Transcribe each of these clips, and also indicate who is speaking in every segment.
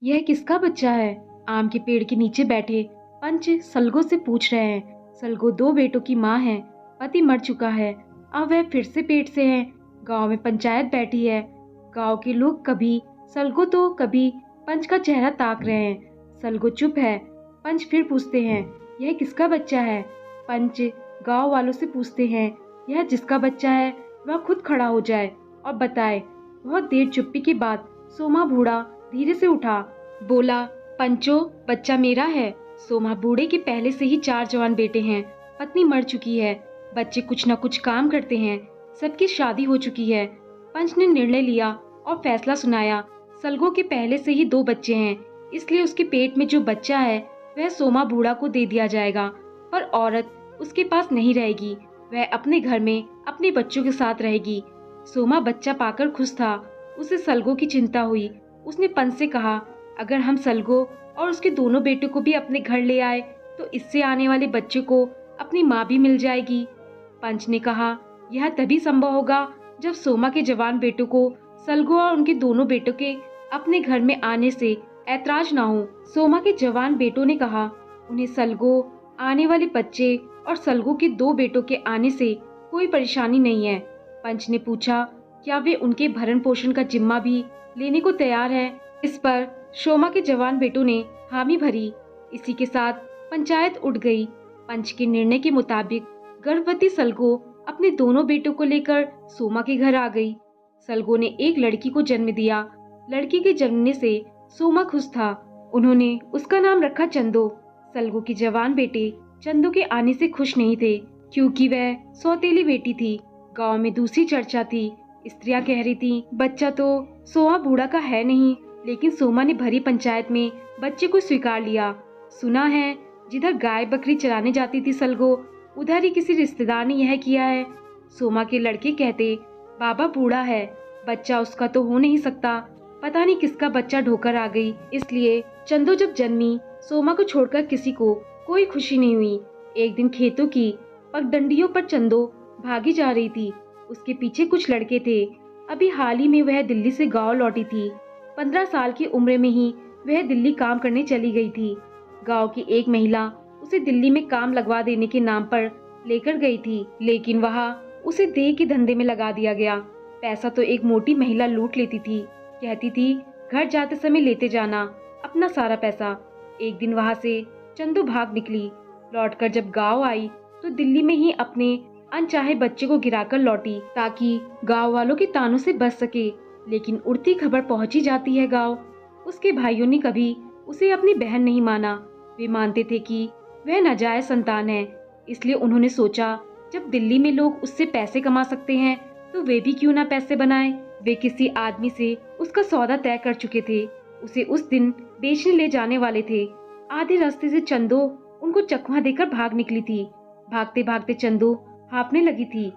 Speaker 1: यह किसका बच्चा है? आम के पेड़ के नीचे बैठे पंच सलगो से पूछ रहे हैं। सलगो दो बेटों की माँ है। पति मर चुका है, अब वह फिर से पेट से है। गांव में पंचायत बैठी है। गांव के लोग कभी सलगो तो कभी पंच का चेहरा ताक रहे हैं। सलगो चुप है। पंच फिर पूछते हैं, यह किसका बच्चा है? पंच गांव वालों से पूछते हैं, यह जिसका बच्चा है वह खुद खड़ा हो जाए और बताए। बहुत देर चुप्पी के बाद सोमा बूढ़ा धीरे से उठा, बोला, पंचो, बच्चा मेरा है। सोमा बूढ़े के पहले से ही 4 जवान बेटे हैं। पत्नी मर चुकी है। बच्चे कुछ न कुछ काम करते हैं। सबकी शादी हो चुकी है। पंच ने निर्णय लिया और फैसला सुनाया। सलगो के पहले से ही 2 बच्चे हैं, इसलिए उसके पेट में जो बच्चा है वह सोमा बूढ़ा को दे दिया जाएगा। पर औरत उसके पास नहीं रहेगी। वह अपने घर में अपने बच्चों के साथ रहेगी। सोमा बच्चा पाकर खुश था। उसे सलगो की चिंता हुई। उसने पंच से कहा, अगर हम सलगो और उसके दोनों बेटों को भी अपने घर ले आए तो इससे आने वाले बच्चे को अपनी माँ भी मिल जाएगी। पंच ने कहा, यह तभी संभव होगा जब सोमा के जवान बेटों को सलगो और उनके दोनों बेटों के अपने घर में आने से ऐतराज ना हो। सोमा के जवान बेटों ने कहा, उन्हें सलगो, आने वाले बच्चे और सलगो के 2 बेटों के आने से कोई परेशानी नहीं है। पंच ने पूछा, क्या वे उनके भरण पोषण का जिम्मा भी लेने को तैयार है? इस पर सोमा के जवान बेटों ने हामी भरी। इसी के साथ पंचायत उठ गई। पंच के निर्णय के मुताबिक गर्भवती सलगो अपने दोनों बेटों को लेकर सोमा के घर आ गई। सलगो ने एक लड़की को जन्म दिया। लड़की के जन्मने से सोमा खुश था। उन्होंने उसका नाम रखा चंदो। सलगो के जवान बेटे चंदो के आने से खुश नहीं थे, क्योंकि वह सौतेली बेटी थी। गांव में दूसरी चर्चा थी। स्त्रियां कह रही थी, बच्चा तो सोमा बूढ़ा का है नहीं, लेकिन सोमा ने भरी पंचायत में बच्चे को स्वीकार लिया। सुना है जिधर गाय बकरी चराने जाती थी सलगो, उधर ही किसी रिश्तेदार ने यह किया है। सोमा के लड़के कहते, बाबा बूढ़ा है, बच्चा उसका तो हो नहीं सकता। पता नहीं किसका बच्चा ढोकर आ गई। इसलिए चंदो जब जन्मी, सोमा को छोड़कर किसी को कोई खुशी नहीं हुई। एक दिन खेतों की पगडंडियों पर चंदो भागी जा रही थी। उसके पीछे कुछ लड़के थे। अभी हाल ही में वह दिल्ली से गांव लौटी थी। 15 साल की उम्र में ही वह दिल्ली काम करने चली गई थी। गांव की एक महिला उसे दिल्ली में काम लगवा देने के नाम पर लेकर गई थी, लेकिन वहां उसे देह के धंधे में लगा दिया गया। पैसा तो एक मोटी महिला लूट लेती थी। कहती थी, घर जाते समय लेते जाना अपना सारा पैसा। एक दिन वहां से चंदू भाग निकली। लौटकर जब गांव आई तो दिल्ली में ही अपने अनचाहे बच्चे को गिराकर लौटी, ताकि गांव वालों के तानों से बच सके। लेकिन उड़ती खबर पहुंची जाती है गांव। उसके भाइयों ने कभी उसे अपनी बहन नहीं माना। वे मानते थे कि वह नाजायज संतान है। इसलिए उन्होंने सोचा, जब दिल्ली में लोग उससे पैसे कमा सकते हैं तो वे भी क्यों ना पैसे बनाएं। वे किसी आदमी से उसका सौदा तय कर चुके थे। उसे उस दिन बेचने ले जाने वाले थे। आधे रास्ते से चंदो उनको चकमा देकर भाग निकली थी। भागते भागते चंदो हाँफने लगी थी।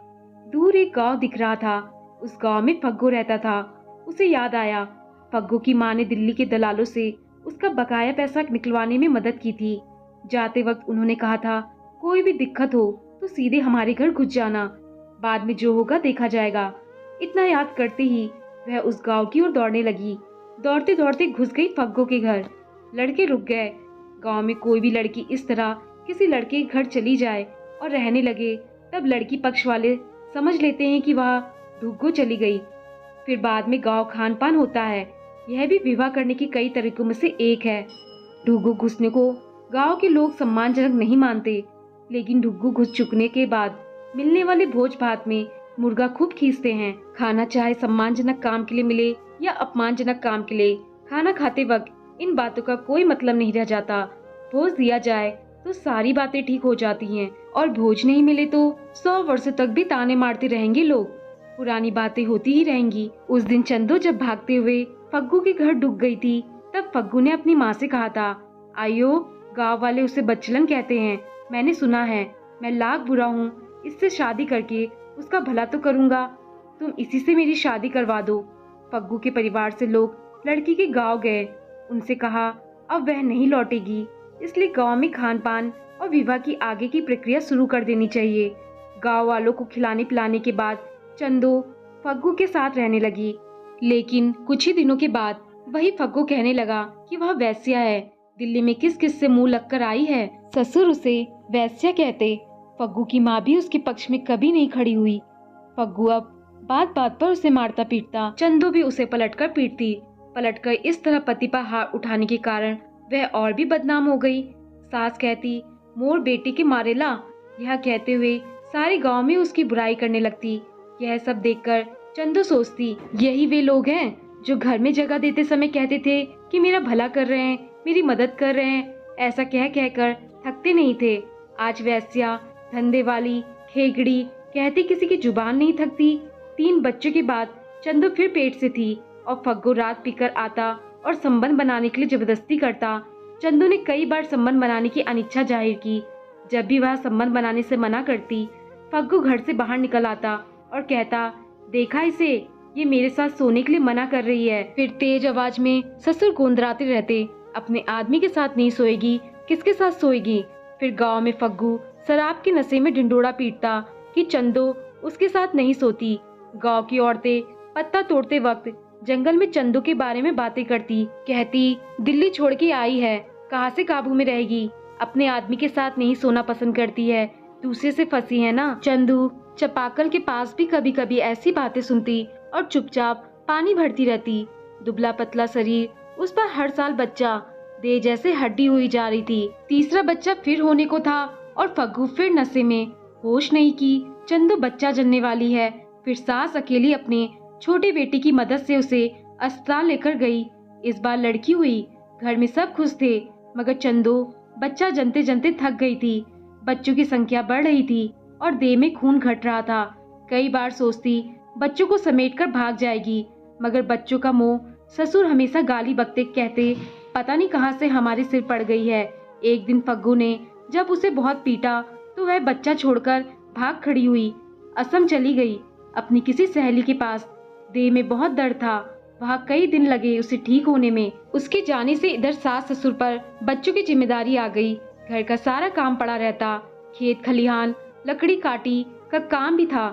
Speaker 1: दूर एक गांव दिख रहा था। उस गांव में फग्गू रहता था। उसे याद आया, फग्गू की माँ ने दिल्ली के दलालों से उसका बकाया पैसा निकलवाने में मदद की थी। जाते वक्त उन्होंने कहा था, कोई भी दिक्कत हो तो सीधे हमारे घर घुस जाना, बाद में जो होगा देखा जाएगा। इतना याद करते ही वह उस गांव की ओर दौड़ने लगी। दौड़ते दौड़ते घुस गई फग्गू के घर। लड़के रुक गए। गांव में कोई भी लड़की इस तरह किसी लड़के के घर चली जाए और रहने लगे, तब लड़की पक्ष वाले समझ लेते हैं कि वह ढुग्गो चली गई। फिर बाद में गांव खान पान होता है। यह भी विवाह करने के कई तरीकों में से एक है। ढुग्गो घुसने को गांव के लोग सम्मानजनक नहीं मानते, लेकिन ढुग्गो घुस चुकने के बाद मिलने वाले भोज भात में मुर्गा खूब खींचते हैं। खाना चाहे सम्मानजनक काम के लिए मिले या अपमानजनक काम के लिए, खाना खाते वक्त इन बातों का कोई मतलब नहीं रह जाता। भोज दिया जाए तो सारी बातें ठीक हो जाती हैं, और भोज नहीं मिले तो 100 वर्षों तक भी ताने मारते रहेंगे लोग। पुरानी बातें होती ही रहेंगी। उस दिन चंदो जब भागते हुए फग्गू के घर डूब गई थी, तब फग्गू ने अपनी माँ से कहा था, आयो, गाँव वाले उसे बच्चलन कहते हैं। मैंने सुना है। मैं लाख बुरा हूँ, इससे शादी करके उसका भला तो करूँगा। तुम इसी से मेरी शादी करवा दो। फग्गू के परिवार से लोग लड़की के गाँव गए। उनसे कहा, अब वह नहीं लौटेगी, इसलिए गांव में खान पान और विवाह की आगे की प्रक्रिया शुरू कर देनी चाहिए। गांव वालों को खिलाने पिलाने के बाद चंदो फग्गू के साथ रहने लगी। लेकिन कुछ ही दिनों के बाद वही फग्गू कहने लगा कि वह वैश्या है, दिल्ली में किस किस से मुंह लगकर आई है। ससुर उसे वैश्या कहते। फग्गू की माँ भी उसके पक्ष में कभी नहीं खड़ी हुई। फग्गू अब बात बात पर उसे मारता पीटता। चंदू भी उसे पलटकर पीटती। पलटकर इस तरह पति पर हाथ उठाने के कारण वह और भी बदनाम हो गई। सास कहती, मोर बेटी के मारेला। यह कहते हुए सारे गांव में उसकी बुराई करने लगती। यह सब देखकर चंदू सोचती, यही वे लोग हैं जो घर में जगह देते समय कहते थे कि मेरा भला कर रहे हैं, मेरी मदद कर रहे हैं। ऐसा कह कहकर थकते नहीं थे। आज वैश्या, धंधे वाली, खेगड़ी कहती किसी की जुबान नहीं थकती। 3 बच्चों के बाद चंदू फिर पेट से थी और फग्गू रात पीकर आता और संबंध बनाने के लिए जबरदस्ती करता। चंदू ने कई बार संबंध बनाने की अनिच्छा जाहिर की। जब भी वह संबंध बनाने से मना करती, फग्गू घर से बाहर निकल आता और कहता, देखा इसे, ये मेरे साथ सोने के लिए मना कर रही है। फिर तेज आवाज में ससुर गोंदराते रहते, अपने आदमी के साथ नहीं सोएगी, किसके साथ सोएगी। फिर गांव में फग्गू शराब के नशे में ढिंडोरा पीटता कि चंदो उसके साथ नहीं सोती। गांव की औरतें पत्ता तोड़ते वक्त जंगल में चंदू के बारे में बातें करती, कहती दिल्ली छोड़ के आई है, कहाँ से काबू में रहेगी, अपने आदमी के साथ नहीं सोना पसंद करती है, दूसरे से फंसी है ना। चंदू चपाकल के पास भी कभी कभी ऐसी बातें सुनती और चुपचाप पानी भरती रहती। दुबला पतला शरीर, उस पर हर साल बच्चा, दे जैसे हड्डी हुई जा रही थी। तीसरा बच्चा फिर होने को था और फग्गू फिर नशे में। होश नहीं की चंदू बच्चा जनने वाली है। फिर सास अकेली अपने छोटे बेटे की मदद से उसे अस्पताल लेकर गई। इस बार लड़की हुई। घर में सब खुश थे, मगर चंदू बच्चा जनते जनते थक गई थी। बच्चों की संख्या बढ़ रही थी और देह में खून घट रहा था। कई बार सोचती बच्चों को समेटकर भाग जाएगी, मगर बच्चों का मोह ससुर हमेशा गाली बकते कहते, पता नहीं कहां से हमारे सिर पड़ गई है। एक दिन फग्गू ने जब उसे बहुत पीटा तो वह बच्चा छोड़कर भाग खड़ी हुई, असम चली गई अपनी किसी सहेली के पास। देह में बहुत दर्द था, वहाँ कई दिन लगे उसे ठीक होने में। उसके जाने से इधर सास ससुर पर बच्चों की जिम्मेदारी आ गई। घर का सारा काम पड़ा रहता, खेत खलिहान लकड़ी काटी का काम भी था।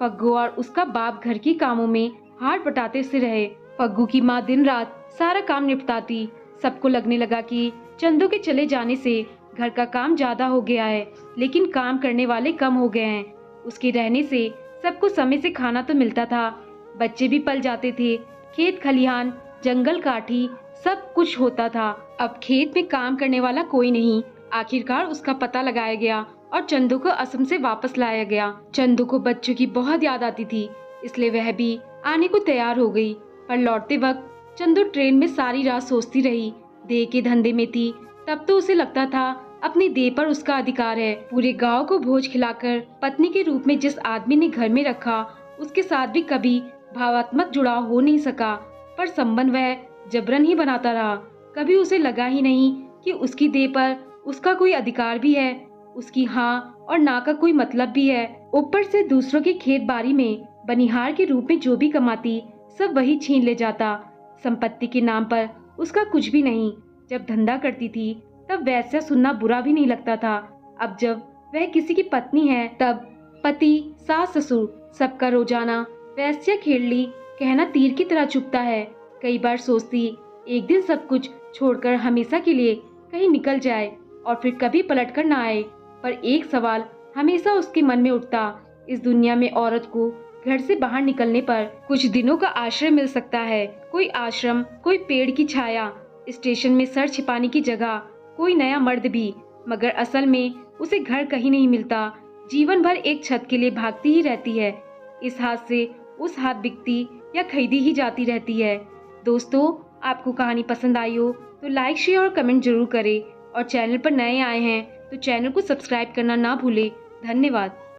Speaker 1: फग्गू और उसका बाप घर के कामों में हाथ बटाते से रहे। फग्गू की माँ दिन रात सारा काम निपटाती। सबको लगने लगा कि चंदू के चले जाने से घर का काम ज्यादा हो गया है, लेकिन काम करने वाले कम हो गए हैं। उसके रहने से सबको समय से खाना तो मिलता था, बच्चे भी पल जाते थे, खेत खलिहान जंगल काठी सब कुछ होता था। अब खेत में काम करने वाला कोई नहीं। आखिरकार उसका पता लगाया गया और चंदू को असम से वापस लाया गया। चंदू को बच्चों की बहुत याद आती थी, इसलिए वह भी आने को तैयार हो गई। पर लौटते वक्त चंदू ट्रेन में सारी रात सोचती रही। देह के धंधे में थी, तब तो उसे लगता था अपनी देह पर उसका अधिकार है। पूरे गांव को भोज खिलाकर पत्नी के रूप में जिस आदमी ने घर में रखा, उसके साथ भी कभी भावात्मक जुड़ाव हो नहीं सका। पर संबंध वह जबरन ही बनाता रहा। कभी उसे लगा ही नहीं कि उसकी देह पर उसका कोई अधिकार भी है, उसकी हाँ और ना का कोई मतलब भी है। ऊपर से दूसरों की खेत बाड़ी में बनिहार के रूप में जो भी कमाती, सब वही छीन ले जाता। संपत्ति के नाम पर उसका कुछ भी नहीं। जब धंधा करती थी तब वैसा सुनना बुरा भी नहीं लगता था। अब जब वह किसी की पत्नी है, तब पति, सास, ससुर सबका रोजाना वैश्या खेड़ली कहना तीर की तरह चुभता है। कई बार सोचती एक दिन सब कुछ छोड़कर हमेशा के लिए कहीं निकल जाए और फिर कभी पलट कर ना आए। पर एक सवाल हमेशा उसके मन में उठता, इस दुनिया में औरत को घर से बाहर निकलने पर कुछ दिनों का आश्रय मिल सकता है, कोई आश्रम, कोई पेड़ की छाया, स्टेशन में सर छिपाने की जगह, कोई नया मर्द भी, मगर असल में उसे घर कहीं नहीं मिलता। जीवन भर एक छत के लिए भागती ही रहती है, इस हाथ से उस हाथ बिकती या खरीदी ही जाती रहती है। दोस्तों, आपको कहानी पसंद आई हो तो लाइक, शेयर और कमेंट जरूर करें और चैनल पर नए आए हैं तो चैनल को सब्सक्राइब करना ना भूलें। धन्यवाद।